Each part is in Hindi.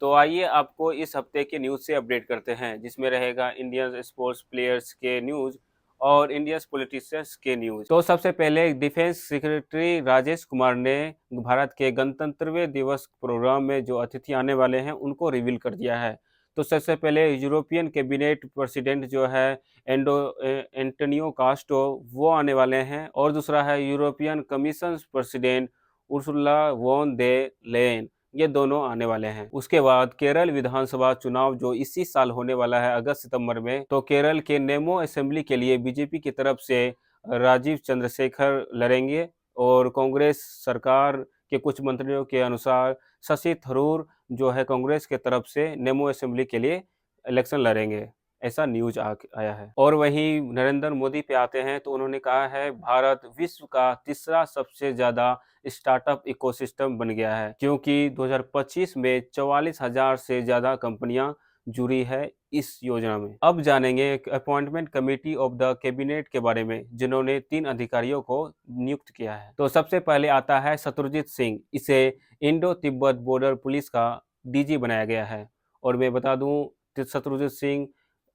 तो आइए आपको इस हफ्ते के न्यूज़ से अपडेट करते हैं, जिसमें रहेगा इंडियन स्पोर्ट्स प्लेयर्स के न्यूज़ और इंडियन पॉलिटिशियंस के न्यूज़। तो सबसे पहले डिफेंस सेक्रेटरी राजेश कुमार ने भारत के गणतंत्र दिवस प्रोग्राम में जो अतिथि आने वाले हैं उनको रिवील कर दिया है। तो सबसे पहले यूरोपियन कैबिनेट प्रेसिडेंट जो है एंटोनियो कास्टो वो आने वाले हैं, और दूसरा है European commission president Ursula von der Leyen, ये दोनों आने वाले हैं। उसके बाद केरल विधानसभा चुनाव जो इसी साल होने वाला है अगस्त सितंबर में, तो केरल के नेमो असेंबली के लिए बीजेपी की तरफ से राजीव चंद्रशेखर लड़ेंगे, और कांग्रेस सरकार के कुछ मंत्रियों के अनुसार शशि थरूर जो है कांग्रेस के तरफ से नेमो असेंबली के लिए इलेक्शन लड़ेंगे। ऐसा न्यूज आया है। और वहीं नरेंद्र मोदी पे आते हैं, तो उन्होंने कहा है भारत विश्व का तीसरा सबसे ज्यादा स्टार्टअप इकोसिस्टम बन गया है, क्योंकि 2025 में 44,000 से ज्यादा कंपनियां जुड़ी है इस योजना में। अब जानेंगे appointment committee of the cabinet के बारे में, जिन्होंने 3 अधिकारियों को नियुक्त किया है। तो सबसे पहले आता है शत्रुजीत सिंह, इसे इंडो तिब्बत बॉर्डर पुलिस का डीजी बनाया गया है। और मैं बता दूं शत्रुजीत सिंह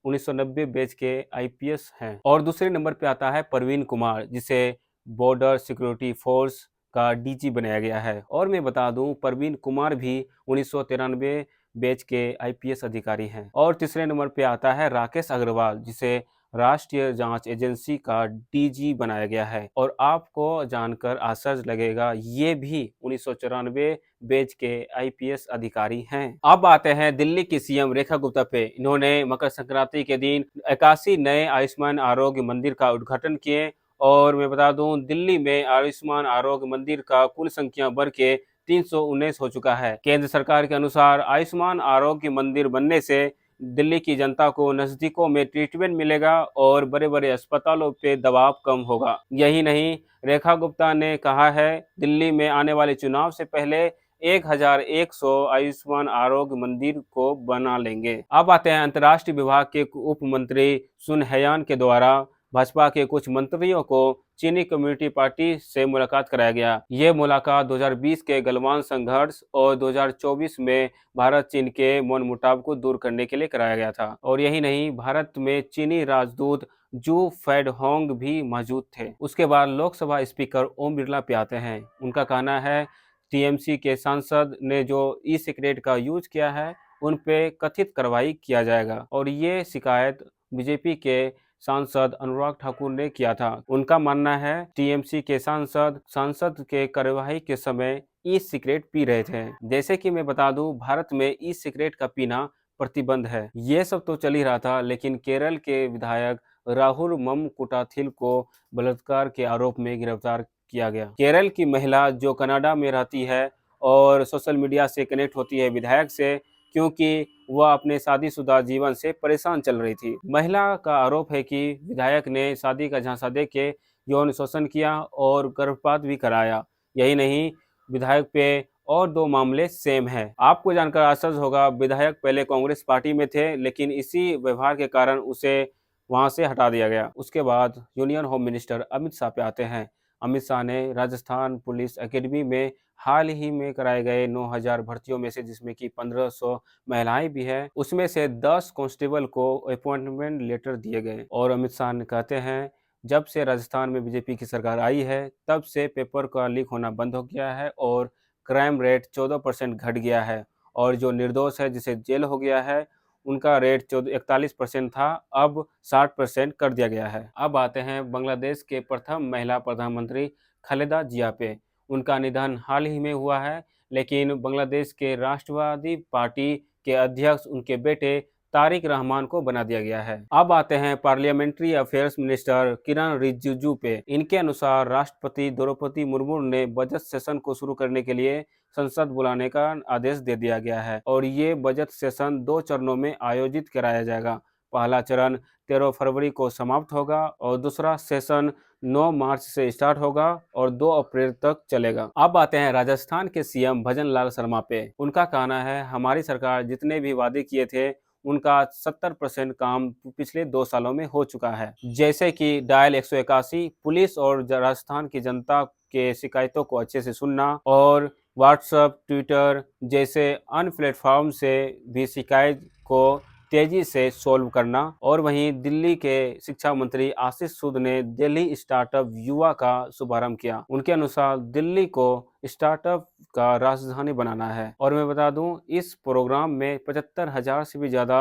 1990 बैच के आईपीएस हैं। और दूसरे नंबर पे आता है परवीन कुमार, जिसे बॉर्डर सिक्योरिटी फोर्स का डीजी बनाया गया है। और मैं बता दूं परवीन कुमार भी 1993 बैच के आईपीएस अधिकारी हैं। और तीसरे नंबर पे आता है राकेश अग्रवाल, जिसे राष्ट्रीय जांच एजेंसी का डीजी बनाया गया है। और आपको जानकर आश्चर्य लगेगा, ये भी 1994 बैच के आईपीएस अधिकारी हैं। अब आते हैं दिल्ली की सीएम रेखा गुप्ता पे। इन्होंने मकर संक्रांति के दिन 81 नए आयुष्मान आरोग्य मंदिर का उद्घाटन किए। और मैं बता दूं दिल्ली में आयुष्मान आरोग्य मंदिर का कुल संख्या बढ़ के 319 हो चुका है। केंद्र सरकार के अनुसार आयुष्मान आरोग्य मंदिर बनने से दिल्ली की जनता को नजदीकों में ट्रीटमेंट मिलेगा और बड़े बड़े अस्पतालों पे दबाव कम होगा। यही नहीं, रेखा गुप्ता ने कहा है दिल्ली में आने वाले चुनाव से पहले 1100 आयुष्मान आरोग्य मंदिर को बना लेंगे। अब आते हैं अंतर्राष्ट्रीय विभाग के उप मंत्री सुन हयान के द्वारा भाजपा के कुछ मंत्रियों को चीनी कम्युनिस्ट पार्टी से मुलाकात कराया गया। ये मुलाकात 2020 के गलवान संघर्ष और 2024 में भारत चीन के मनमुटाव को दूर करने के लिए कराया गया था। और यही नहीं, भारत में चीनी राजदूत जू फैडहोंग भी मौजूद थे। उसके बाद लोकसभा स्पीकर ओम बिरला पे आते हैं। उनका कहना है टीएमसी के सांसद ने जो ई सिगरेट का यूज किया है उन पे कथित कार्रवाई किया जाएगा। और ये शिकायत बीजेपी के सांसद अनुराग ठाकुर ने किया था। उनका मानना है टीएमसी के सांसद के कार्यवाही के समय ई सिगरेट पी रहे थे। जैसे कि मैं बता दूं, भारत में ई सिगरेट का पीना प्रतिबंध है। ये सब तो चल ही रहा था, लेकिन केरल के विधायक राहुल ममकुटाथिल को बलात्कार के आरोप में गिरफ्तार किया गया। केरल की महिला जो कनाडा में रहती है और सोशल मीडिया से कनेक्ट होती है विधायक से, क्योंकि वह अपने शादीशुदा जीवन से परेशान चल रही थी। महिला का आरोप है कि विधायक ने शादी का झांसा देके यौन शोषण किया और गर्भपात भी कराया। यही नहीं, विधायक पे और 2 मामले सेम है। आपको जानकर आश्चर्य होगा, विधायक पहले कांग्रेस पार्टी में थे, लेकिन इसी व्यवहार के कारण उसे वहां से हटा दिया गया। उसके बाद union home minister Amit Shah पे आते हैं। अमित शाह ने राजस्थान पुलिस एकेडमी में हाल ही में कराए गए 9,000 भर्तियों में से, जिसमें कि 1500 महिलाएं भी हैं, उसमें से 10 कांस्टेबल को अपॉइंटमेंट लेटर दिए गए। और अमित शाह ने कहते हैं जब से राजस्थान में बीजेपी की सरकार आई है तब से पेपर का लीक होना बंद हो गया है और क्राइम रेट 14% घट गया है। और जो निर्दोष है जिसे जेल हो गया है उनका रेट 41% था, अब 60% कर दिया गया है। अब आते हैं बांग्लादेश के प्रथम महिला प्रधानमंत्री खालेदा जिया पे। उनका निधन हाल ही में हुआ है, लेकिन बांग्लादेश के राष्ट्रवादी पार्टी के अध्यक्ष उनके बेटे तारिक रहमान को बना दिया गया है। अब आते हैं पार्लियामेंट्री अफेयर्स मिनिस्टर किरण रिजिजू पे। इनके अनुसार राष्ट्रपति द्रौपदी मुर्मू ने बजट सेशन को शुरू करने के लिए संसद बुलाने का आदेश दे दिया गया है। और ये बजट सेशन 2 चरणों में आयोजित कराया जाएगा। पहला चरण 13 फरवरी को समाप्त होगा और दूसरा सेशन 9 मार्च से स्टार्ट होगा और 2 अप्रैल तक चलेगा। अब आते हैं राजस्थान के सीएम भजन लाल शर्मा पे। उनका कहना है हमारी सरकार जितने भी वादे किए थे उनका 70% काम पिछले 2 सालों में हो चुका है। जैसे कि डायल 181, पुलिस और राजस्थान की जनता के शिकायतों को अच्छे से सुनना, और व्हाट्सएप, ट्विटर जैसे अन्य प्लेटफॉर्म से भी शिकायत को तेजी से सोल्व करना। और वहीं दिल्ली के शिक्षा मंत्री आशीष सूद ने दिल्ली स्टार्टअप युवा का शुभारंभ किया। उनके अनुसार दिल्ली को स्टार्टअप का राजधानी बनाना है। और मैं बता दूं, इस प्रोग्राम में 75,000 से भी ज्यादा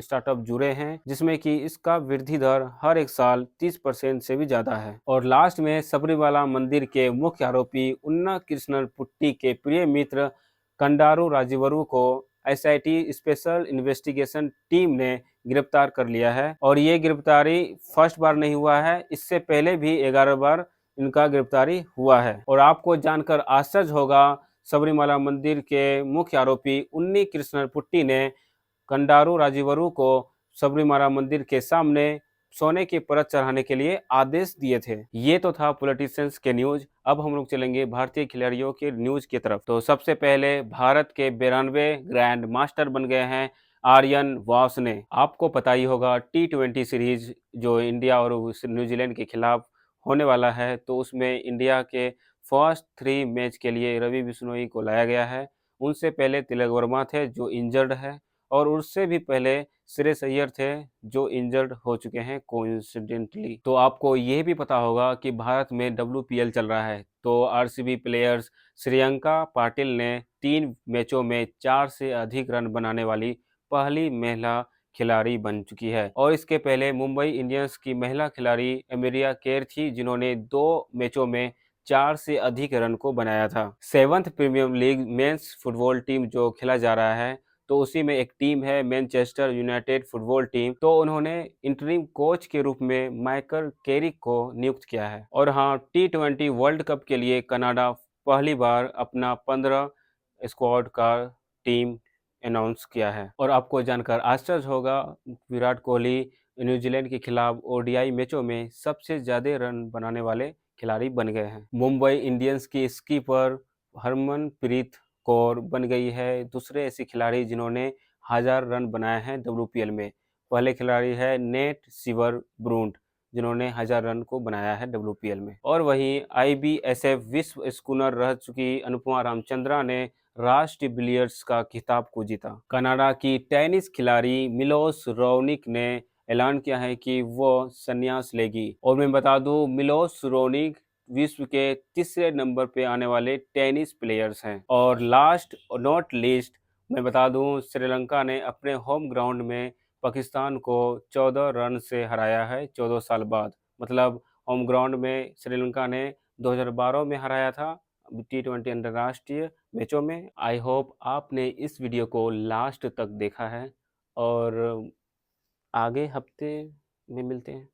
स्टार्टअप जुड़े हैं, जिसमें कि इसका वृद्धि दर हर एक साल 30% से भी ज्यादा है। और लास्ट में सबरीमाला मंदिर के मुख्य आरोपी उन्ना कृष्णन पुट्टी के प्रिय मित्र कंडारू राजीवरू को एसआईटी स्पेशल इन्वेस्टिगेशन टीम ने गिरफ्तार कर लिया है। और ये गिरफ्तारी फर्स्ट बार नहीं हुआ है, इससे पहले भी 11 बार इनका गिरफ्तारी हुआ है। और आपको जानकर आश्चर्य होगा, सबरीमाला मंदिर के मुख्य आरोपी उन्नी कृष्णन पुट्टी ने कंडारू राजीवरू को सबरीमाला मंदिर के सामने सोने की परत चढ़ाने के लिए आदेश दिए थे। ये तो था पॉलिटिशियंस के न्यूज। अब हम लोग चलेंगे भारतीय खिलाड़ियों के न्यूज की तरफ। तो सबसे पहले भारत के 92 ग्रैंड मास्टर बन गए हैं आर्यन वासने। आपको पता ही होगा, T20 सीरीज जो इंडिया और न्यूजीलैंड के खिलाफ होने वाला है, तो उसमें इंडिया के फर्स्ट 3 मैच के लिए रवि बिश्नोई को लाया गया है। उनसे पहले तिलक वर्मा थे जो इंजर्ड है, और उससे भी पहले श्रेयस अय्यर थे जो इंजर्ड हो चुके हैं कोइंसिडेंटली। तो आपको यह भी पता होगा कि भारत में WPL चल रहा है, तो आरसीबी प्लेयर्स श्रियंका पाटिल ने 3 मैचों में 4 से अधिक रन बनाने वाली पहली महिला खिलाड़ी बन चुकी है। और इसके पहले मुंबई इंडियंस की महिला खिलाड़ी एमेरिया केर थी, जिन्होंने 2 मैचों में 4 से अधिक रन को बनाया था। 7th premier league men's football team जो खेला जा रहा है, तो उसी में एक टीम है मैनचेस्टर यूनाइटेड फुटबॉल टीम। तो उन्होंने इंटरिम कोच के रूप में माइकल कैरिक को नियुक्त किया है। और हाँ, T20 वर्ल्ड कप के लिए कनाडा पहली बार अपना 15 स्क्वाड का टीम अनाउंस किया है। और आपको जानकर आश्चर्य होगा, विराट कोहली न्यूजीलैंड के खिलाफ ओडीआई मैचों में सबसे ज्यादा रन बनाने वाले खिलाड़ी बन गए हैं। मुंबई इंडियंस की स्कीपर हरमनप्रीत कौर बन गई है दूसरे ऐसे खिलाड़ी जिन्होंने 1000 रन बनाए हैं WPL में। पहले खिलाड़ी है नेट सिवर ब्रूंट, जिन्होंने 1000 रन को बनाया है WPL में। और वहीं IBSF विश्व स्कूनर रह चुकी अनुपमा रामचंद्रा ने राष्ट्रीय बिलियर्ड्स का खिताब को जीता। कनाडा की टेनिस खिलाड़ी मिलोस रौनिक ने ऐलान किया है कि वो संन्यास लेगी। और मैं बता दूं, मिलोस रौनिक विश्व के तीसरे नंबर पे आने वाले टेनिस प्लेयर्स हैं। और लास्ट और नॉट लीस्ट मैं बता दूं, श्रीलंका ने अपने होम ग्राउंड में पाकिस्तान को 14 रन से हराया है 14 साल बाद। मतलब होम ग्राउंड में श्रीलंका ने 2012 में हराया था T20 अंतर्राष्ट्रीय मैचों में। आई होप आपने इस वीडियो को लास्ट तक देखा है, और आगे हफ्ते में मिलते हैं।